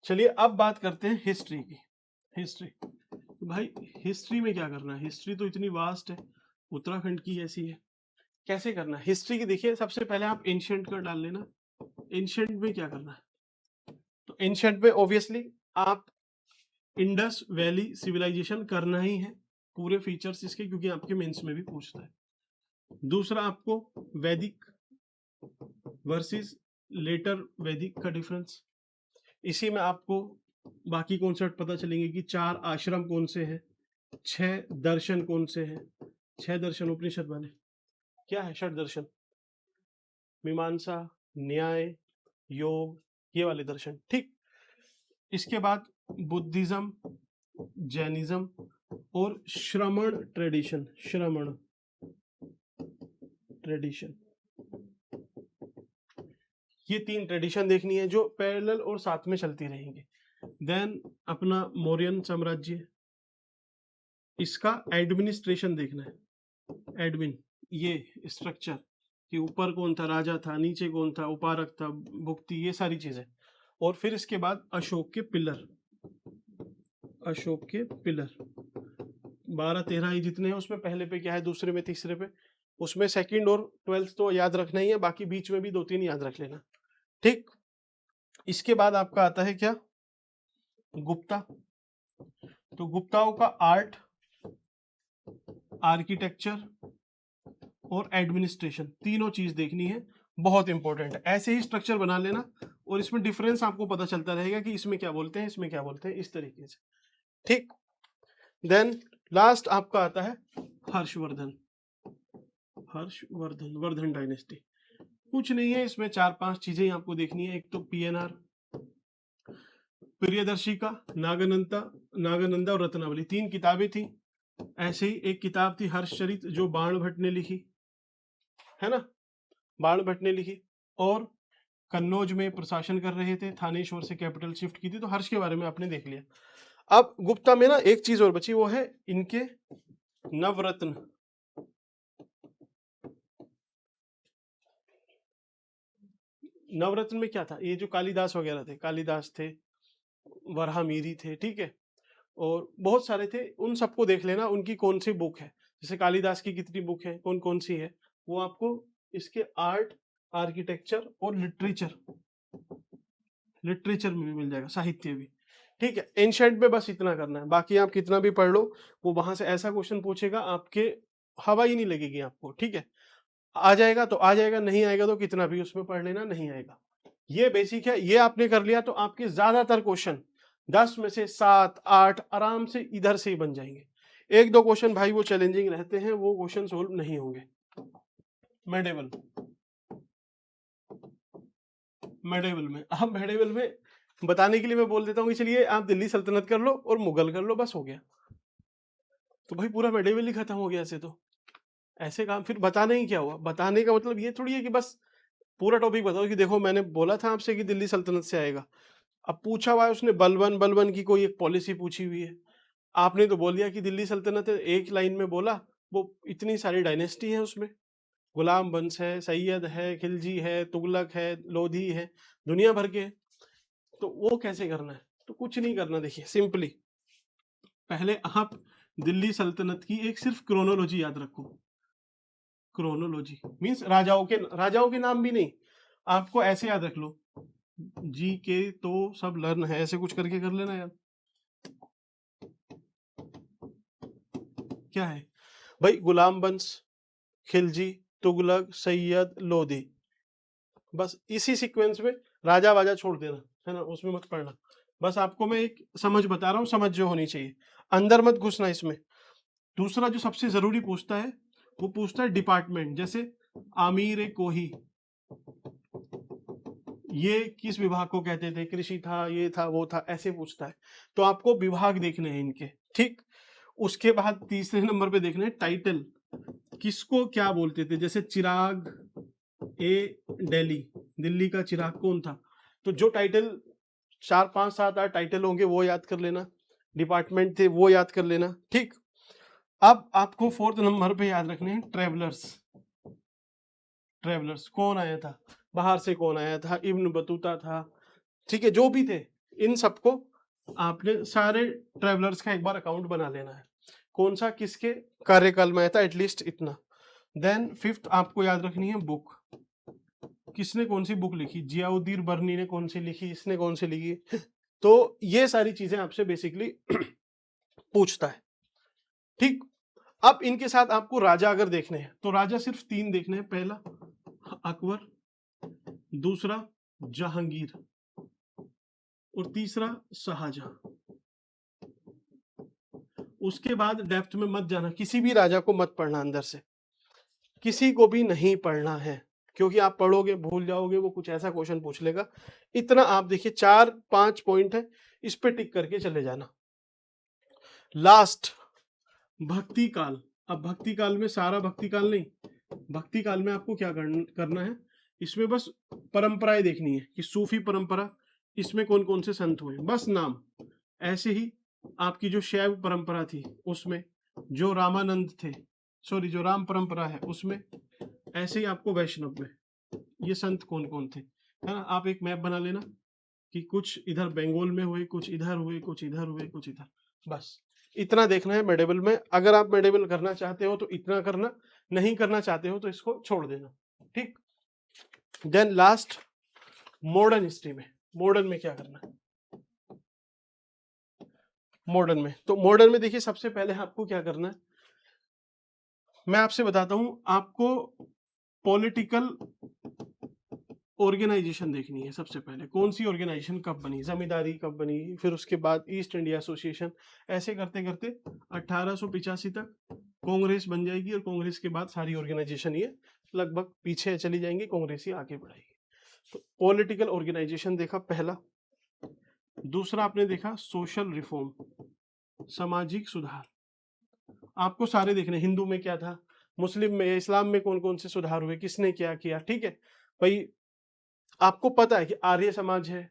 चलिए अब बात करते हैं हिस्ट्री की। हिस्ट्री, तो भाई हिस्ट्री में क्या करना है? हिस्ट्री तो इतनी वास्ट है, उत्तराखंड की ऐसी है। कैसे करना है हिस्ट्री की? देखिए सबसे पहले आप एंशिएंट का डाल लेना। एंशिएंट में क्या करना है? तो एंशिएंट में ऑब्वियसली आप इंडस वैली सिविलाइजेशन करना ही है, पूरे फीचर्स इसके, क्योंकि आपके मेंस में भी पूछता है। दूसरा आपको वैदिक वर्सेस लेटर वैदिक का डिफरेंस, इसी में आपको बाकी कॉन्सेप्ट पता चलेंगे कि 4 आश्रम कौन से हैं, 6 दर्शन कौन से हैं। 6 दर्शन उपनिषद वाले क्या है? षड दर्शन, मीमांसा, न्याय, योग, ये वाले दर्शन, ठीक। इसके बाद बुद्धिज्म, जैनिज्म और श्रमण ट्रेडिशन। श्रमण ट्रेडिशन, ये 3 ट्रेडिशन देखनी है जो पैरेलल और साथ में चलती रहेंगी। देन अपना मौर्यन साम्राज्य, इसका एडमिनिस्ट्रेशन देखना है। एडमिन, ये स्ट्रक्चर कि ऊपर कौन था, राजा था, नीचे कौन था, उपारक था, भुक्ति, ये सारी चीजें। और फिर इसके बाद अशोक के पिलर। अशोक के पिलर 12-13 ही जितने हैं, उसमें पहले पे क्या है, दूसरे में तीसरे पे, उसमें सेकंड और 12th तो याद रखना ही है, बाकी बीच में भी 2-3 याद रख लेना, ठीक। इसके बाद आपका आता है क्या? गुप्ता। तो गुप्ताओं का आर्ट, आर्किटेक्चर और एडमिनिस्ट्रेशन, तीनों चीज देखनी है, बहुत इंपॉर्टेंट है। ऐसे ही स्ट्रक्चर बना लेना और इसमें डिफरेंस आपको पता चलता रहेगा कि इसमें क्या बोलते हैं, इसमें क्या बोलते हैं, इस तरीके से, ठीक। देन लास्ट आपका आता है हर्षवर्धन। हर्षवर्धन, वर्धन डायनेस्टी। कुछ नहीं है इसमें, 4-5 चीजें आपको देखनी है। एक तो पीएनआर, प्रियदर्शी का, नागानंदा, नागानंदा और रत्नावली, 3 किताबें थी। ऐसे ही एक किताब थी हर्षचरित, जो बाण भट्ट ने लिखी है ना, बाण भट्ट ने लिखी। और कन्नौज में प्रशासन कर रहे थे, थानेश्वर से कैपिटल शिफ्ट की थी, तो हर्ष के बारे में आपने देख लिया। अब गुप्ता में ना एक चीज और बची, वो है इनके नवरत्न। नवरत्न में क्या था? ये जो कालिदास वगैरह थे, कालिदास थे, वराहमिहिर थे, ठीक है, और बहुत सारे थे, उन सबको देख लेना उनकी कौन सी बुक है। जैसे कालिदास की कितनी बुक है, कौन कौन सी है, वो आपको इसके आर्ट, आर्किटेक्चर और लिटरेचर, लिटरेचर में भी मिल जाएगा, साहित्य भी, ठीक है। एंशिएंट में बस इतना करना है, बाकी आप कितना भी पढ़ लो, वो वहां से ऐसा क्वेश्चन पूछेगा आपके हवा ही नहीं लगेगी आपको, ठीक है। आ जाएगा तो आ जाएगा, नहीं आएगा तो कितना भी उसमें पढ़ लेना, नहीं आएगा। ये बेसिक है, ये आपने कर लिया तो आपके ज्यादातर क्वेश्चन 10 में से 7-8 आराम से इधर से ही बन जाएंगे। 1-2 क्वेश्चन भाई वो चैलेंजिंग रहते हैं, वो क्वेश्चन सोल्व नहीं होंगे। मेडिवल, मेडिवल में, अब मेडिवल में बताने के लिए मैं बोल देता हूँ कि चलिए आप दिल्ली सल्तनत कर लो और मुगल कर लो, बस हो गया। तो भाई पूरा मेडिवल ही खत्म हो गया ऐसे तो। ऐसे काम फिर बताने ही क्या हुआ? बताने का मतलब ये थोड़ी है कि बस पूरा टॉपिक बताओ कि देखो मैंने बोला था आपसे कि दिल्ली सल्तनत से आएगा। अब पूछा हुआ है उसने, बलबन, बलबन की कोई एक पॉलिसी पूछी हुई है, आपने तो बोल दिया कि दिल्ली सल्तनत है, एक लाइन में बोला। वो इतनी सारी डायनेस्टी है उसमें, गुलाम वंश है, सैयद है, खिलजी है, तुगलक है, लोधी है, दुनिया भर के। तो वो कैसे करना है? तो कुछ नहीं करना, देखिए सिंपली पहले आप दिल्ली सल्तनत की एक सिर्फ क्रोनोलॉजी याद रखो। क्रोनोलॉजी मींस राजाओं के नाम भी नहीं, आपको ऐसे याद रख लो, जी के तो सब लर्न है, ऐसे कुछ करके कर लेना यार। क्या है भाई? गुलाम वंश, खिलजी, तुगलक, सैयद, लोधी, बस इसी सीक्वेंस में। राजा वाजा छोड़ देना, है ना, उसमें मत पढ़ना। बस आपको मैं एक समझ बता रहा हूँ, समझ जो होनी चाहिए, अंदर मत घुसना इसमें। दूसरा जो सबसे जरूरी पूछता है, वो पूछता है डिपार्टमेंट। जैसे आमीर कोही, ये किस विभाग को कहते थे? कृषि था, ये था, वो था, ऐसे पूछता है। तो आपको विभाग देखने हैं इनके, ठीक। उसके बाद तीसरे नंबर पे देखना है टाइटल, किसको क्या बोलते थे। जैसे चिराग ए दिल्ली, दिल्ली का चिराग कौन था? तो जो टाइटल 4-5-7-8 टाइटल होंगे वो याद कर लेना, डिपार्टमेंट थे वो याद कर लेना, ठीक। अब आपको 4th नंबर पे याद रखने हैं ट्रेवलर्स। ट्रेवलर्स कौन आया था बाहर से, कौन आया था? इब्न बतूता था, ठीक है, जो भी थे, इन सबको आपने सारे ट्रेवलर्स का एक बार अकाउंट बना लेना है, कौन सा किसके कार्यकाल में आया था, एटलीस्ट इतना। देन फिफ्थ आपको याद रखनी है बुक, किसने कौन सी बुक लिखी, जियाउद्दीन बर्नी ने कौन सी लिखी, इसने कौन सी लिखी। तो ये सारी चीजें आपसे बेसिकली पूछता है, ठीक। अब इनके साथ आपको राजा अगर देखने हैं तो राजा सिर्फ 3 देखने हैं, पहला अकबर, दूसरा जहांगीर और तीसरा शाहजहां। उसके बाद डेप्थ में मत जाना, किसी भी राजा को मत पढ़ना, अंदर से किसी को भी नहीं पढ़ना है, क्योंकि आप पढ़ोगे भूल जाओगे, वो कुछ ऐसा क्वेश्चन पूछ लेगा। इतना आप देखिए 4-5 पॉइंट है, इस पे टिक करके चले जाना। लास्ट भक्ति काल। अब भक्ति काल में सारा भक्ति काल नहीं, भक्ति काल में आपको क्या करना है, इसमें बस परंपराएं देखनी है कि सूफी परंपरा, इसमें कौन कौन से संत हुए, बस नाम। ऐसे ही आपकी जो शैव परंपरा थी उसमें जो रामानंद थे, सॉरी जो राम परंपरा है उसमें, ऐसे ही आपको वैष्णव में ये संत कौन कौन थे, है ना। आप एक मैप बना लेना कि कुछ इधर बंगाल में हुए, कुछ इधर हुए, कुछ इधर हुए, कुछ इधर, बस इतना देखना है मेडिवल में। अगर आप मेडिवल करना चाहते हो तो इतना करना, नहीं करना चाहते हो तो इसको छोड़ देना, ठीक। देन लास्ट मॉडर्न हिस्ट्री में, मॉडर्न में क्या करना है, मॉडर्न में, तो मॉडर्न में देखिए सबसे पहले आपको क्या करना है, मैं आपसे बताता हूं, आपको पॉलिटिकल ऑर्गेनाइजेशन देखनी है। सबसे पहले कौन सी ऑर्गेनाइजेशन कब बनी, जमींदारी कब बनी, फिर उसके बाद ईस्ट इंडिया एसोसिएशन, ऐसे करते करते 1885 तक कांग्रेस बन जाएगी, और कांग्रेस के बाद सारी ऑर्गेनाइजेशन ये लगभग पीछे चली जाएंगी, कांग्रेस ही आगे बढ़ाएगी। तो पॉलिटिकल ऑर्गेनाइजेशन देखा पहला। दूसरा आपने देखा सोशल रिफॉर्म, सामाजिक सुधार, आपको सारे देखने, हिंदू में क्या था, मुस्लिम में, इस्लाम में कौन कौन से सुधार हुए, किसने क्या किया, ठीक है भाई। आपको पता है कि आर्य समाज है,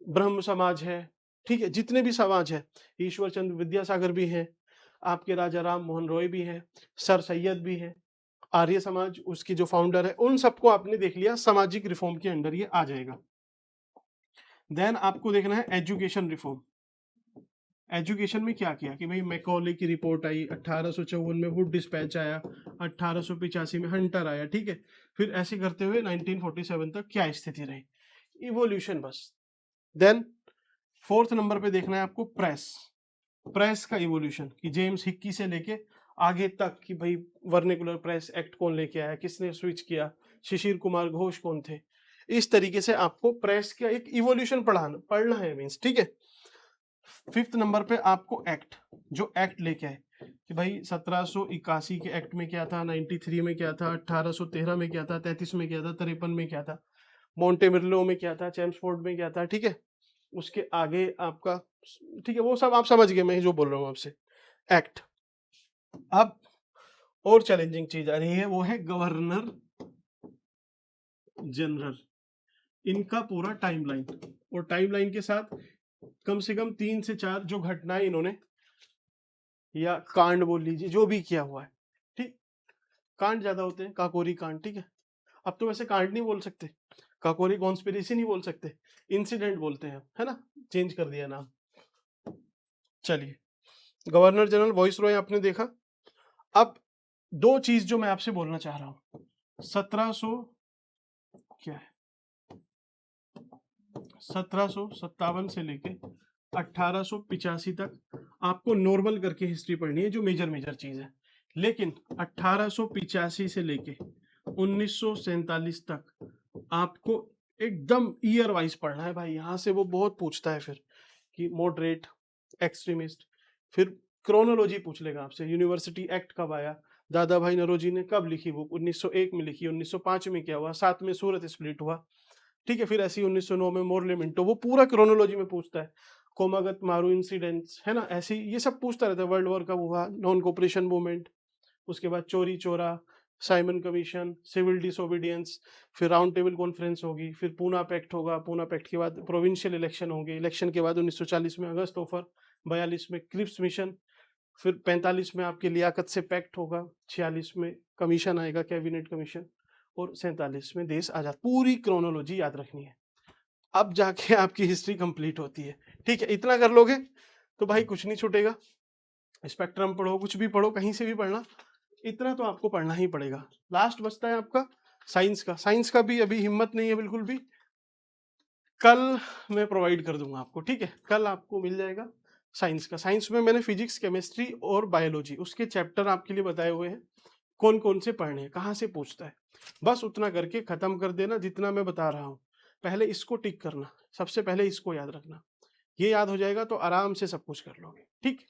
ब्रह्म समाज है, ठीक है, जितने भी समाज है, ईश्वर चंद्र विद्यासागर भी हैं, आपके राजा राम मोहन रॉय भी हैं, सर सैयद भी हैं, आर्य समाज उसकी जो फाउंडर है, उन सबको आपने देख लिया, सामाजिक रिफॉर्म के अंडर ये आ जाएगा। देन आपको देखना है एजुकेशन रिफॉर्म। एजुकेशन में क्या किया कि भाई मैकॉले की रिपोर्ट आई, 1854 में वुड डिस्पैच आया, 1885 में हंटर आया, ठीक है। फिर ऐसे करते हुए 1947 तक क्या स्थिति रही, इवोल्यूशन बस। देन फोर्थ नंबर पे देखना है आपको प्रेस, प्रेस का इवोल्यूशन कि जेम्स हिक्की से लेके आगे तक कि भाई वर्निकुलर प्रेस एक्ट कौन लेके आया, किसने स्विच किया, शिशिर कुमार घोष कौन थे। इस तरीके से आपको प्रेस का एक इवोल्यूशन पढ़ना है मींस, ठीक है। फिफ्थ नंबर पे आपको एक्ट, जो एक्ट लेके आए कि भाई 1781 के एक्ट में क्या था, 93 में क्या था, 1813 में क्या था, 33 में क्या था, 53 में क्या था, मोंटेमिर्लो में क्या था, चैम्सफोर्ड में क्या था, ठीक है। उसके आगे आपका, ठीक है, वो सब आप समझ गए मैं जो बोल रहा हूँ आपसे, एक्ट। अब और चैलेंजिंग चीज आ रही है, वो है गवर्नर जनरल, इनका पूरा टाइमलाइन, और टाइमलाइन के साथ कम से कम 3 से 4 जो घटनाएं इन्होंने, या कांड बोल लीजिए, जो भी किया हुआ है, ठीक। कांड ज्यादा होते हैं, काकोरी कांड, ठीक है। अब तो वैसे कांड नहीं बोल सकते, काकोरी कॉन्स्पिरेसी नहीं बोल सकते, इंसिडेंट बोलते हैं, है ना, चेंज कर दिया नाम। चलिए, गवर्नर जनरल, वॉइस रॉय आपने देखा। अब दो चीज जो मैं आपसे बोलना चाह रहा हूं, 1700 क्या है, 1757 से लेके 1885 तक आपको नॉर्मल करके हिस्ट्री पढ़नी है, जो मेजर मेजर चीज है। लेकिन 1885 से लेके 1947 तक आपको एकदम ईयर वाइज पढ़ना है भाई, यहां से वो बहुत पूछता है फिर कि मॉडरेट, एक्सट्रीमिस्ट, फिर क्रोनोलॉजी पूछ लेगा आपसे, यूनिवर्सिटी एक्ट कब आया, दादा भाई नौरोजी ने कब लिखी बुक, 1901 में लिखी, 1905 में क्या हुआ, 7 में सूरत स्प्लिट हुआ, ठीक है। फिर ऐसी 1909 में मोरले मिंटो, वो पूरा क्रोनोलॉजी में पूछता है, कोमागत मारू इंसिडेंट्स, है ना, ऐसे ये सब पूछता रहता है, वर्ल्ड वॉर कब हुआ, नॉन कोऑपरेशन मूवमेंट, उसके बाद चोरी चोरा, साइमन कमीशन, सिविल डिसोबीडियंस, फिर राउंड टेबल कॉन्फ्रेंस होगी, फिर पूना पैक्ट होगा, पूना पैक्ट के बाद प्रोविंशियल इलेक्शन होंगे, इलेक्शन के बाद 1940 में अगस्त ऑफर, 42 में क्रिप्स मिशन, फिर 45 में आपके लियाकत से पैक्ट होगा, 46 में कमीशन आएगा, कैबिनेट कमीशन, और 47 में देश आजाद। पूरी क्रोनोलॉजी याद रखनी है। अब जाके आपकी हिस्ट्री कंप्लीट होती है। ठीक है, इतना कर लोगे तो भाई कुछ नहीं छूटेगा। स्पेक्ट्रम पढ़ो, कुछ भी पढ़ो, कहीं से भी पढ़ना, इतना तो आपको पढ़ना ही पड़ेगा। लास्ट बचता है आपका साइंस का। साइंस का भी अभी हिम्मत नहीं है बिल्कुल भी, कल मैं प्रोवाइड कर दूंगा आपको। ठीक है, कल आपको मिल जाएगा साइंस का। साइंस में मैंने फिजिक्स, केमिस्ट्री और बायोलॉजी उसके चैप्टर आपके लिए बताए हुए हैं, कौन कौन से पढ़ने हैं, कहाँ से पूछता है। बस उतना करके खत्म कर देना जितना मैं बता रहा हूँ। पहले इसको टिक करना, सबसे पहले इसको याद रखना। ये याद हो जाएगा तो आराम से सब कुछ कर लोगे। ठीक।